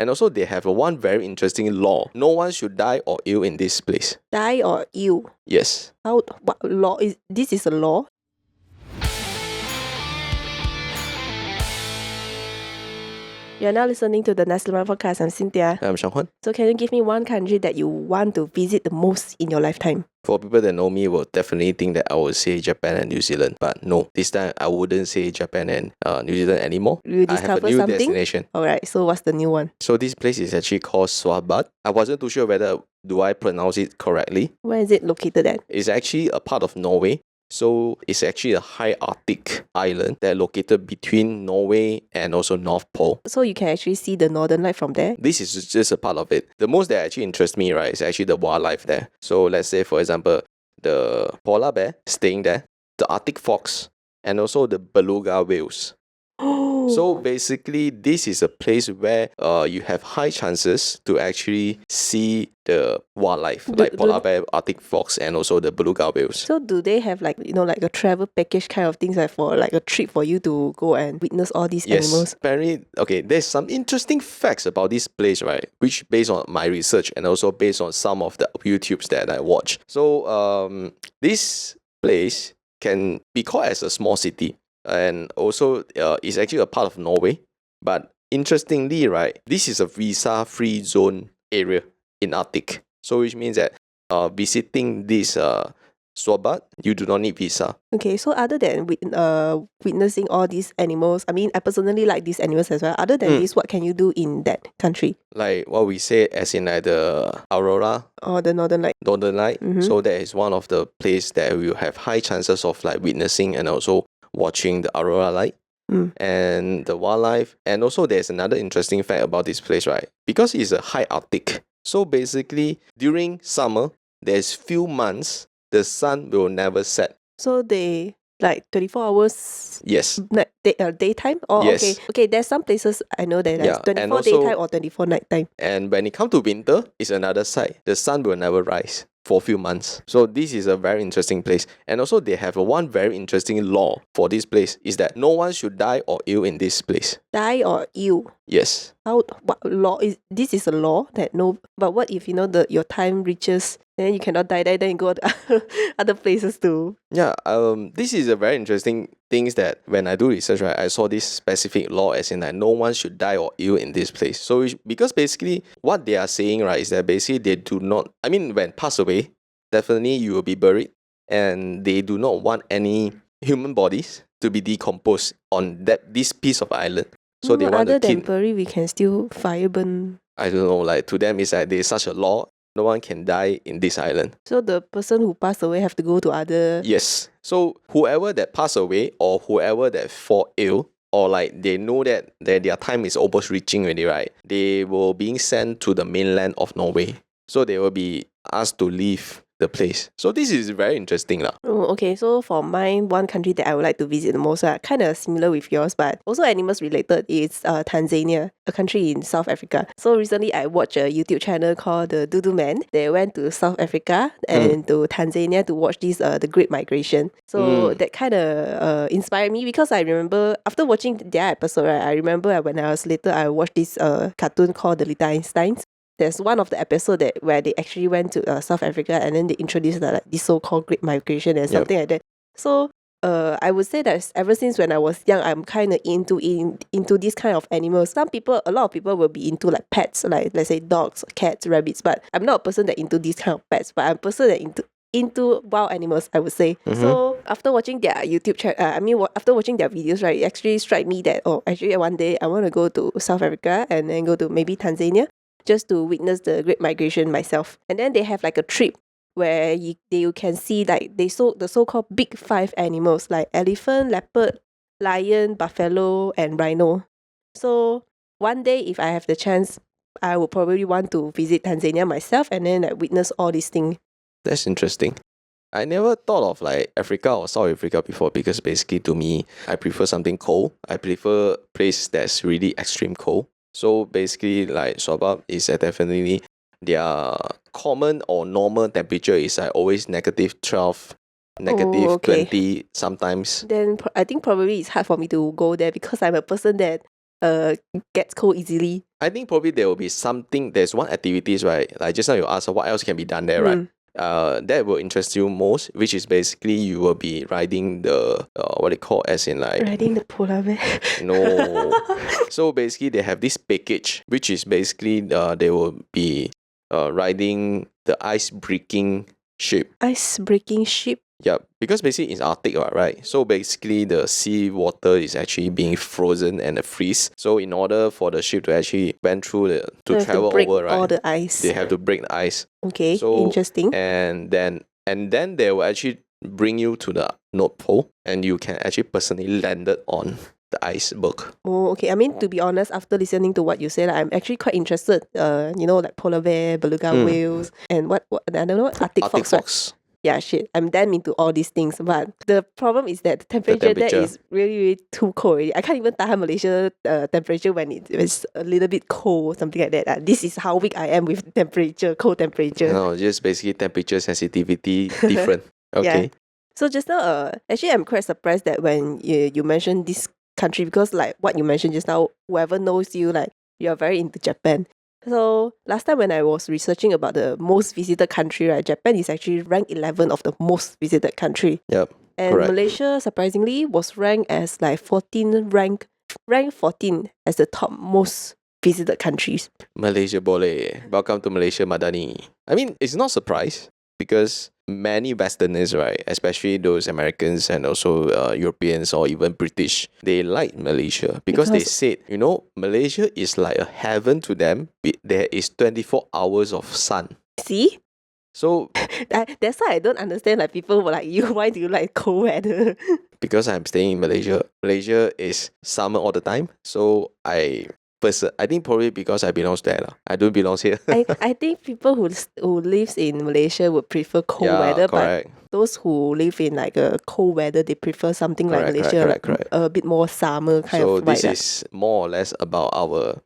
And also they have one very interesting law. No one should die or ill in this place. Die or ill? Yes. How? What law is this? Is a law? You're now listening to the Nasi Lemak Podcast. I'm Cynthia. I'm Shanghuan. So can you give me one country that you want to visit the most in your lifetime? For people that know me will definitely think that I would say Japan and New Zealand. But no, this time I wouldn't say Japan and New Zealand anymore. You I have a discover new something? destination. Alright, so what's the new one? So this place is actually called Svalbard. I wasn't too sure whether do I pronounce it correctly. Where is it located at? It's actually a part of Norway. So it's actually a high Arctic island that located between Norway and also North Pole. So you can actually see the northern light from there? This is just a part of it. The most that actually interests me, right, is actually the wildlife there. So let's say, for example, the polar bear staying there, the Arctic fox, and also the beluga whales. So basically, this is a place where you have high chances to actually see the wildlife, like polar bear, Arctic fox, and also the beluga whales. So do they have like a travel package kind of things, like for like a trip for you to go and witness all these animals? Apparently, okay, there's some interesting facts about this place, right? Which based on my research and also based on some of the YouTubes that I watch. So this place can be called as a small city. And also it's actually a part of Norway. But interestingly, right, this is a visa-free zone area in Arctic. So which means that visiting this Svalbard, you do not need visa. Okay, so other than witnessing all these animals, I mean, I personally like these animals as well. Other than this, what can you do in that country? Like what we say, as in like the aurora or the northern light. Mm-hmm. So that is one of the place that will have high chances of like witnessing and also watching the aurora light and the wildlife. And also there's another interesting fact about this place, right? Because it's a high Arctic. So basically during summer, there's few months the sun will never set. So they like 24 hours? Yes. Daytime? Oh, yes. Okay, there's some places I know that there's 24 also, daytime or 24 nighttime. And when it comes to winter, it's another side. The sun will never rise for a few months. So this is a very interesting place. And also they have one very interesting law for this place is that no one should die or ill in this place. Die or ill? Yes. What law is this? Is a law that no, but what if your time reaches and then you cannot die there, then you go to other places too? Yeah, this is a very interesting things that when I do research, right, I saw this specific law as in that no one should die or ill in this place. So because basically what they are saying, right, is that basically they do not, I mean, when pass away, definitely you will be buried, and they do not want any human bodies to be decomposed on this piece of island. So they want other to than bury, we can still fire burn. I don't know, like to them it's like there's such a law. No one can die in this island. So the person who passed away have to go to other... Yes. So whoever that passed away or whoever that fall ill or like they know that their time is almost reaching already, right? They will being sent to the mainland of Norway. So they will be asked to leave the place. So this is very interesting. Oh, okay. So for mine, one country that I would like to visit the most, kind of similar with yours, but also animals related, is Tanzania, a country in South Africa. So recently I watched a YouTube channel called the Dudu Man. They went to South Africa and to Tanzania to watch this the Great Migration. So that kind of inspired me because I remember after watching their episode, right, I remember when I was later, I watched this cartoon called The Little Einsteins. There's one of the episode where they actually went to South Africa and then they introduced this so-called Great Migration and something like that. So I would say that ever since when I was young, I'm kind of into this kind of animals. A lot of people will be into like pets, like let's say dogs, cats, rabbits. But I'm not a person that into these kind of pets. But I'm a person that into wild animals, I would say. So after watching their YouTube channel, after watching their videos, right, it actually struck me that actually one day I want to go to South Africa and then go to maybe Tanzania, just to witness the Great Migration myself. And then they have like a trip where you can see like the so-called big five animals like elephant, leopard, lion, buffalo, and rhino. So one day if I have the chance, I would probably want to visit Tanzania myself and then witness all these things. That's interesting. I never thought of like Africa or South Africa before because basically to me, I prefer something cold. I prefer a place that's really extreme cold. So basically, like Svalbard is definitely their common or normal temperature is like always -12, -20 sometimes. Then I think probably it's hard for me to go there because I'm a person that gets cold easily. I think probably there will be something. There's one activities, right? Like just now you asked what else can be done there, right? That will interest you most, which is basically you will be riding the what they call as in like Riding the polar bear. no. So basically they have this package, which is basically they will be riding the ice breaking ship. Ice breaking ship. Yeah, because basically it's Arctic, right? So basically the sea water is actually being frozen and freeze. So in order for the ship to actually went through They to have travel to break over, right? all the ice. They have to break the ice. Okay, So interesting. and then they will actually bring you to the North Pole, and you can actually personally land it on the iceberg. Oh, okay. I mean, to be honest, after listening to what you said, I'm actually quite interested. Like polar bear, beluga whales, and what I don't know, Arctic fox. Right? Yeah, shit. I'm damn into all these things, but the problem is that the temperature there is really, really too cold already. I can't even tahan Malaysia temperature when it's a little bit cold, something like that. This is how weak I am with temperature, cold temperature. No, just basically temperature sensitivity different. Okay. Yeah. So just now, actually, I'm quite surprised that when you mentioned this country, because like what you mentioned just now, whoever knows you, like you're very into Japan. So last time when I was researching about the most visited country, right, Japan is actually ranked 11 of the most visited country. Yep. And correct. Malaysia, surprisingly, was ranked as like 14 ranked 14 as the top most visited countries. Malaysia boleh. Welcome to Malaysia, Madani. I mean, it's not surprise because many Westerners, right, especially those Americans and also Europeans or even British, they like Malaysia because they said, Malaysia is like a heaven to them. There is 24 hours of sun. See? So that's why I don't understand like people were like you. Why do you like cold weather? Because I'm staying in Malaysia. Malaysia is summer all the time. So I think probably because I belong there. I don't belong here. I think people who lives in Malaysia would prefer cold weather, correct. But those who live in like a cold weather, they prefer something like Malaysia, correct. A bit more summer kind so of. So this is more or less about our,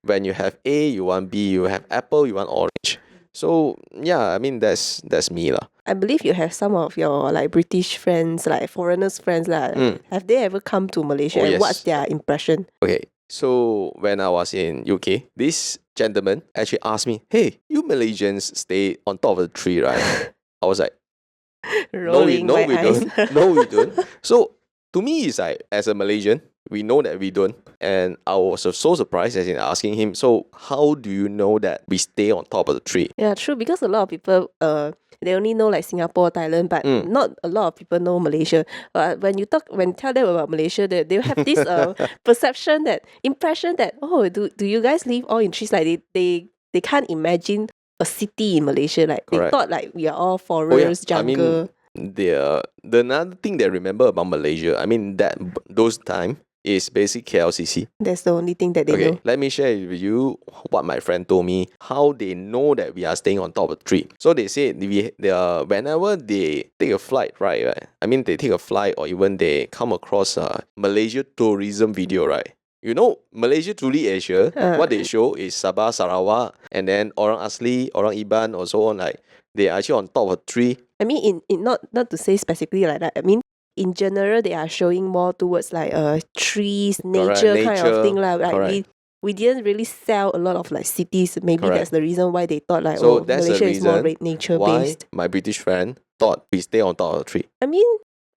when you have A, you want B, you have apple, you want orange. So yeah, I mean that's me lah. I believe you have some of your like British friends, like foreigners friends lah. Have they ever come to Malaysia? And yes. What's their impression? Okay. So when I was in UK, this gentleman actually asked me, "Hey, you Malaysians stay on top of the tree, right?" I was like, "No, we don't. No, we don't." So to me, it's like as a Malaysian, we know that we don't, and I was so surprised as in asking him, "So how do you know that we stay on top of the tree?" Yeah, true. Because a lot of people they only know like Singapore, Thailand, but not a lot of people know Malaysia. When you tell them about Malaysia, they have this impression that do you guys live all in trees? Like they can't imagine a city in Malaysia. Like correct. They thought like we are all forest, jungle. I mean, the another thing they remember about Malaysia, I mean that those time is basically KLCC. That's the only thing that they know. Let me share with you what my friend told me, how they know that we are staying on top of the tree. So they say whenever they take a flight, right? I mean, they take a flight or even they come across a Malaysia tourism video, right? Malaysia Truly Asia, what they show is Sabah, Sarawak, and then Orang Asli, Orang Iban, or so on. Like they are actually on top of a tree. I mean, in not to say specifically like that. I mean, in general, they are showing more towards like trees, nature kind of thing lah. Like we didn't really sell a lot of like cities. Maybe that's the reason why they thought like Malaysia is more nature based. My British friend thought we stay on top of the tree. I mean,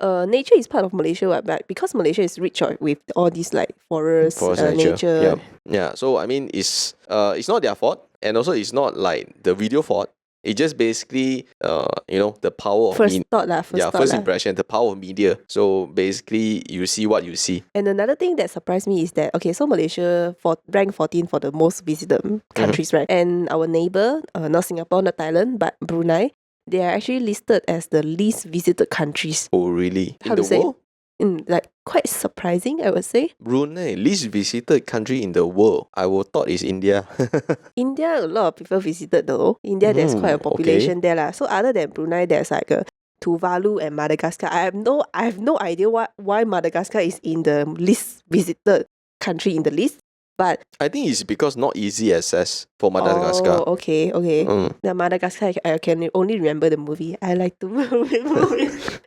nature is part of Malaysia, but because Malaysia is rich with all these like forests, nature. Yeah. So I mean, it's not their fault, and also it's not like the video fault. It just basically, the power of first impression, the power of media. So basically, you see what you see. And another thing that surprised me is that, so Malaysia ranked 14 for the most visited countries, right? And our neighbor, not Singapore, not Thailand, but Brunei, they are actually listed as the least visited countries. Oh, really? How to say? Like quite surprising, I would say. Brunei, least visited country in the world. I would thought is India. India, a lot of people visited though. India, there's quite a population there lah. So other than Brunei, there's like Tuvalu and Madagascar. I have no idea why Madagascar is in the least visited country in the list. But I think it's because not easy access for Madagascar. Oh, okay. The Madagascar, I can only remember the movie. I like the movie.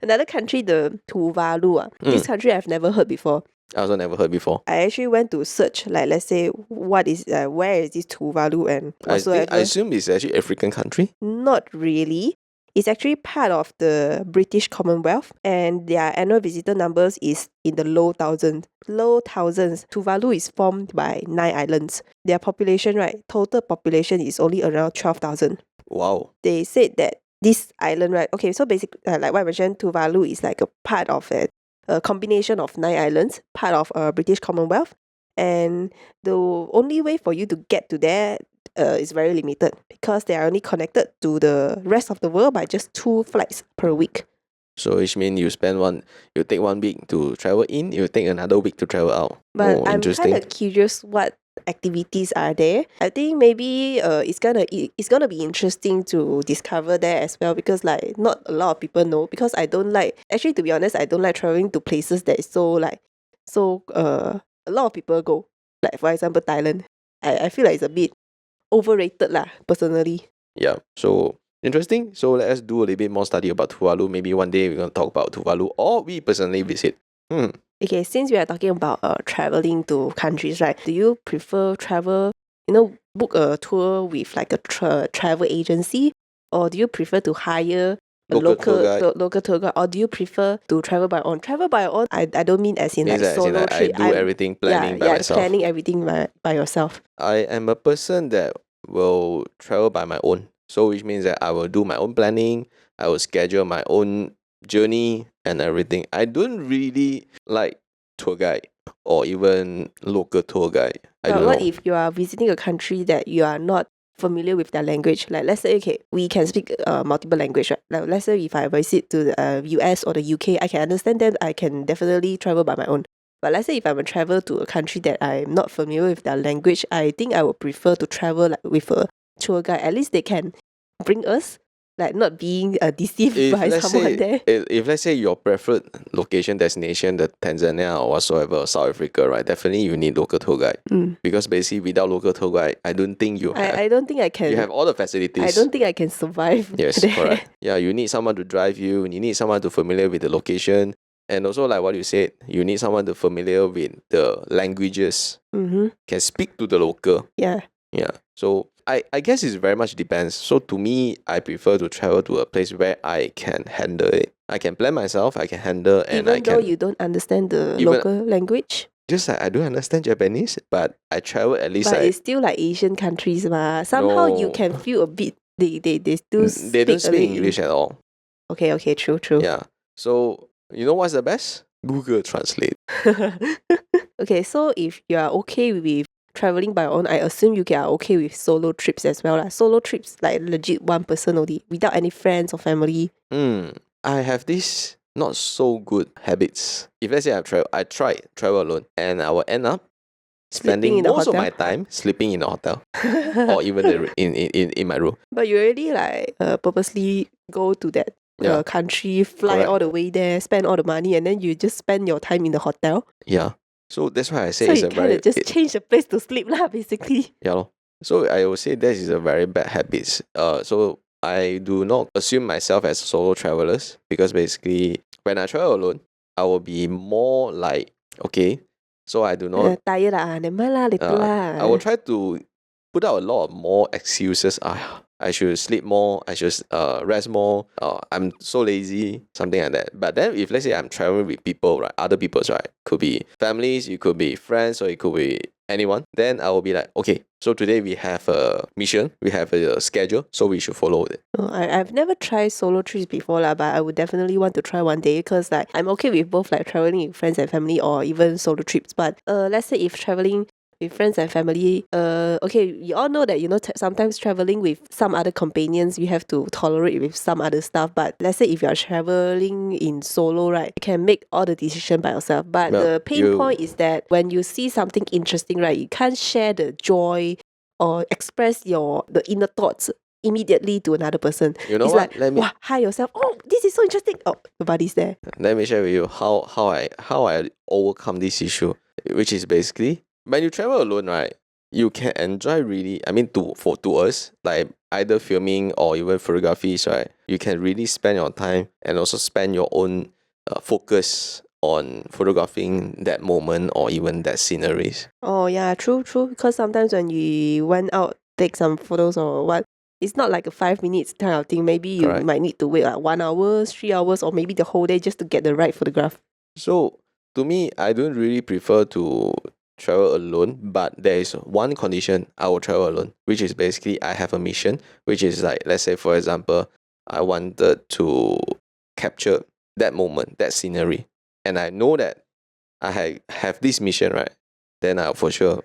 Another country, the Tuvalu. This country I've never heard before. I also never heard before. I actually went to search, like, let's say, where is this Tuvalu and whatsoever. I assume it's actually African country. Not really. It's actually part of the British Commonwealth, and their annual visitor numbers is in the low thousands. Low thousands. Tuvalu is formed by 9 islands. Their population, right, total population is only around 12,000. Wow. They said that this island, right, okay, so basically, like what I mentioned, Tuvalu is like a part of a combination of 9 islands, part of British Commonwealth, and the only way for you to get to there is very limited because they are only connected to the rest of the world by just 2 flights per week. So which means you take 1 week to travel in, you take another week to travel out. But I'm interesting. kind of curious what activities are there. I think maybe it's gonna be interesting to discover there as well, because like not a lot of people know, because I don't like, actually to be honest, I don't like traveling to places that is so a lot of people go. Like for example Thailand. I feel like it's a bit overrated lah, personally. Yeah. So interesting. So let us do a little bit more study about Tuvalu. Maybe one day we're gonna talk about Tuvalu, or we personally visit. Okay, since we are talking about traveling to countries, right? Do you prefer book a tour with like a travel agency, or do you prefer to hire a Local tour guide. local tour guide, or do you prefer to travel by your own? Travel by your own, I don't mean as in like As in solo like trip. I do everything planning by myself. Planning everything by yourself. I am a person that will travel by my own. So which means that I will do my own planning, I will schedule my own journey and everything. I don't really like tour guide or even local tour guide. I But don't what know. if you are visiting a country that you are not familiar with their language? Like let's say, okay, we can speak multiple language, right? Like let's say if I visit to the US or the UK, I can understand them. I can definitely travel by my own. But let's say if I'm a travel to a country that I'm not familiar with their language, I think I would prefer to travel like with a tour guide. At least they can bring us, like not being deceived by someone there. If let's say your preferred location destination, the Tanzania or whatsoever, South Africa, right? Definitely you need local tour guide. Because basically without local tour guide, I don't think you have. I don't think I can. You have all the facilities. I don't think I can survive. Yes, there. correct. Yeah, you need someone to drive you. You need someone to familiar with the location. And also like what you said, you need someone to familiar with the languages. Can speak to the local. Yeah. Yeah. So I guess it very much depends. So to me, I prefer to travel to a place where I can handle it. I can plan myself, I can handle, and Even I can. though you don't understand the local language. Just like I don't understand Japanese, but I travel at least. But it's still like Asian countries, ma. Somehow you No. can feel a bit. They still They don't a speak bit- English at all. Okay, true. Yeah. So you know what's the best? Google Translate. Okay, so if you are okay with traveling by your own, I assume you are okay with solo trips as well. Like solo trips, like legit one person only, without any friends or family. I have this not so good habits. If let's say I tried travel alone, and I will end up Sleeping spending in the most of hotel. my time sleeping in the hotel or even in my room. But you already like purposely go to that Yeah. country, fly Correct. all the way there, spend all the money, and then you just spend your time in the hotel. Yeah. So that's why I say So it's you a kind very of just change the place to sleep lah, basically. yeah lor. So I would say that is a very bad habit. So I do not assume myself as solo travelers because basically when I travel alone, I will be more like okay. So I do not. Tired lah, never mind lah, later lah. I will try to put out a lot of more excuses. I should sleep more. I should rest more. I'm so lazy, something like that. But then if let's say I'm traveling with people, right, other people's, right, could be families, it could be friends, or it could be anyone. Then I will be like, okay, so today we have a mission, we have a schedule, so we should follow it. I've never tried solo trips before lah, but I would definitely want to try one day because like I'm okay with both like traveling with friends and family or even solo trips. But let's say if traveling with friends and family, okay, you all know that sometimes traveling with some other companions you have to tolerate with some other stuff. But let's say if you are traveling in solo, right, you can make all the decision by yourself. But Well, the pain point is that when you see something interesting, right, you can't share the joy or express the inner thoughts immediately to another person. You know It's what? like, wow, hi yourself. Oh, this is so interesting. Oh, nobody's there. Let me share with you how I overcome this issue, which is basically when you travel alone, right? You can enjoy really. I mean, to us, like either filming or even photographies, right? You can really spend your time and also spend your own focus on photographing that moment or even that sceneries. Oh yeah, true. Because sometimes when you went out take some photos or what, it's not like a 5 minutes kind of thing. Maybe you Correct. might need to wait like 1 hour, 3 hours, or maybe the whole day just to get the right photograph. So to me, I don't really prefer to travel alone, but there is one condition I will travel alone, which is basically I have a mission, which is like, let's say for example, I wanted to capture that moment, that scenery, and I know that have this mission, right? Then I'll for sure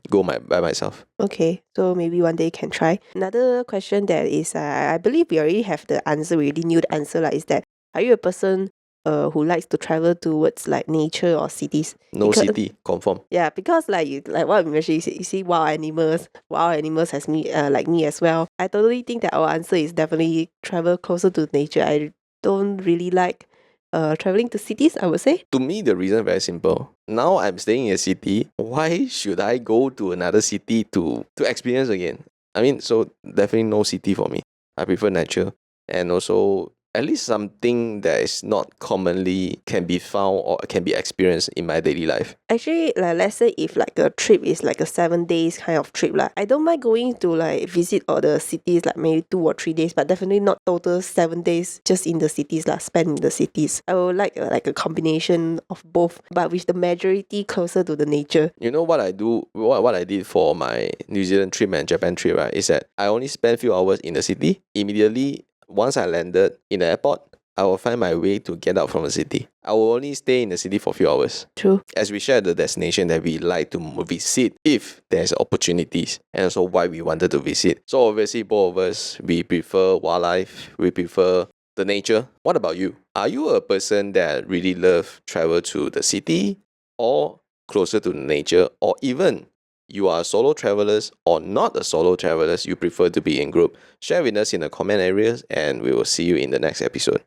go by myself. Okay, so maybe one day can try. Another question that is, I believe we already have the answer. We already knew the answer. Like, is that are you a person who likes to travel towards like nature or cities? No Because city, confirm. yeah, because like what we mentioned, you see wild animals. Wild animals has me like me as well. I totally think that our answer is definitely travel closer to nature. I don't really like traveling to cities, I would say. To me, the reason very simple. Now I'm staying in a city. Why should I go to another city to experience again? I mean, so definitely no city for me. I prefer nature, and also at least something that is not commonly can be found or can be experienced in my daily life. Actually, like let's say if like a trip is like a 7 days kind of trip, like I don't mind going to like visit all the cities like maybe 2 or 3 days, but definitely not total 7 days just in the cities like spend in the cities. I would like a combination of both, but with the majority closer to the nature. You know what I do? What I did for my New Zealand trip and Japan trip, right? Is that I only spent few hours in the city. Immediately, once I landed in the airport, I will find my way to get out from the city. I will only stay in the city for a few hours. True. As we share the destination that we like to visit if there's opportunities, and also why we wanted to visit. So obviously both of us, we prefer wildlife, we prefer the nature. What about you? Are you a person that really love travel to the city or closer to the nature, or even you are solo travelers or not a solo travelers, you prefer to be in group? Share with us in the comment areas and we will see you in the next episode.